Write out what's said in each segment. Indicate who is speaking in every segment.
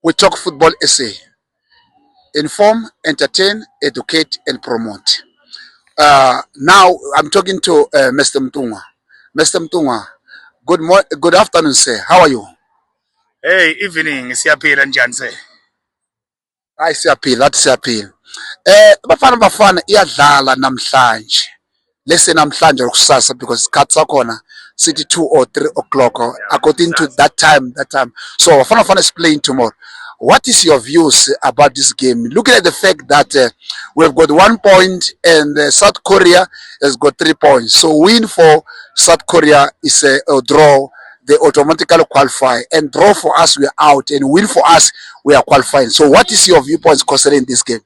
Speaker 1: We talk football essay. Inform, entertain, educate, and promote. Now I'm talking to Mr. Mtunga. Mr. Mtunga, good afternoon, sir. How are you?
Speaker 2: Hey, evening, siyaphila njani se?
Speaker 1: Hayi siyaphila, lathi siyaphila. Bafana iyadlala namhlanje. Listen namhlanje kusasa because isikhathi sakhona sithi 2 or 3 o'clock according to that time. So Bafana is playing tomorrow. What is your views about this game? Looking at the fact that we've got 1 point and South Korea has got 3 points. So win for South Korea is a draw. They automatically qualify, and draw for us we are out, and win for us we are qualifying. So what is your viewpoints concerning this game?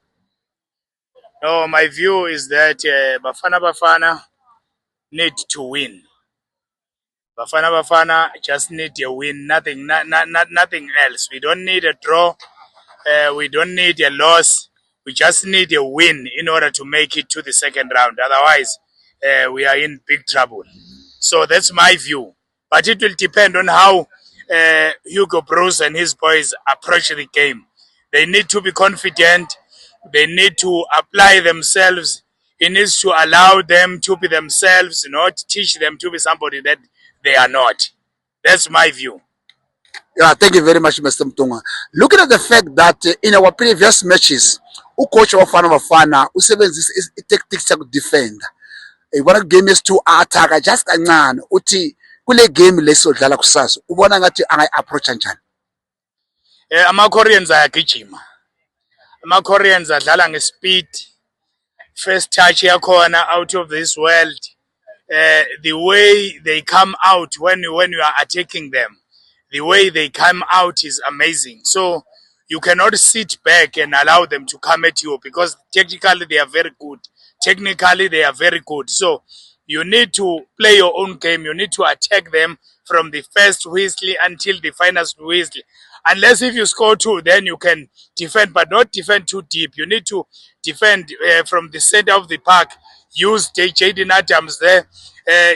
Speaker 2: No, my view is that Bafana need to win. Bafana just need a win, nothing else. We don't need a draw. We don't need a loss. We just need a win in order to make it to the second round. Otherwise, we are in big trouble. So that's my view. But it will depend on how Hugo Bruce and his boys approach the game. They need to be confident. They need to apply themselves. He needs to allow them to be themselves, not teach them to be somebody that they are not. That's my view.
Speaker 1: Yeah, thank you very much, Mr. Mtunga. Looking at the fact that in our previous matches, ucoach wafana Bafana usebenzisa tactics defend. Ibona game is to attack just kancane uthi kule game lesodlala kusasa ubona ngathi angayi approach kanjani.
Speaker 2: Ama-Koreans ayagijima. Ama-Koreans adlala nge-speed. First touch yakhona out of this world. The way they come out when you are attacking them, the way they come out is amazing. So you cannot sit back and allow them to come at you because technically they are very good. Technically they are very good. So you need to play your own game. You need to attack them from the first whistle until the final whistle. Unless if you score 2, then you can defend, but not defend too deep. You need to defend from the center of the park. Use Jaden Adams there.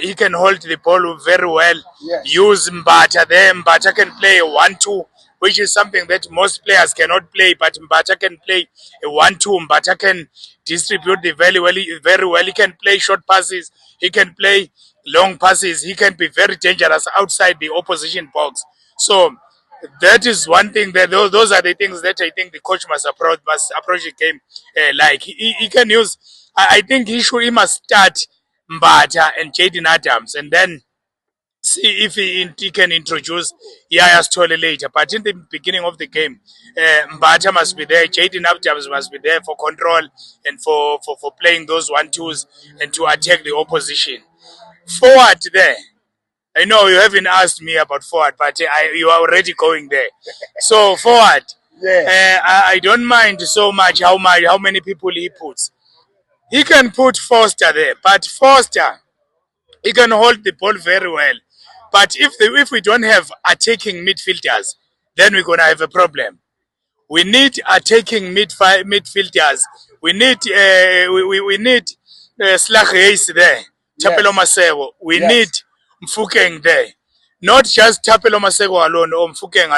Speaker 2: He can hold the ball very well. Yes. Use Mbata there. Mbata can play a 1-2, which is something that most players cannot play, but Mbata can play a 1-2. Mbata can distribute the very well. He can play short passes. He can play long passes. He can be very dangerous outside the opposition box. So that is one thing that those are the things that I think the coach must approach the game like. He can use. I think he must start Mbata and Jaden Adams and then see if he can introduce Yaya Stole later. But in the beginning of the game, Mbata must be there, Jaden Adams must be there for control and for playing those 1-2s and to attack the opposition. Forward there. I know you haven't asked me about forward, but you are already going there. So forward, yeah. I don't mind so much how many people he puts. He can put Foster there, but Foster, he can hold the ball very well. But if we don't have attacking midfielders, then we're gonna have a problem. We need attacking midfielders. We need we need Slag Hayes there. Thapelo Maseko. We need Mfukeng there. Not just Thapelo Maseko alone or Mfukeng alone.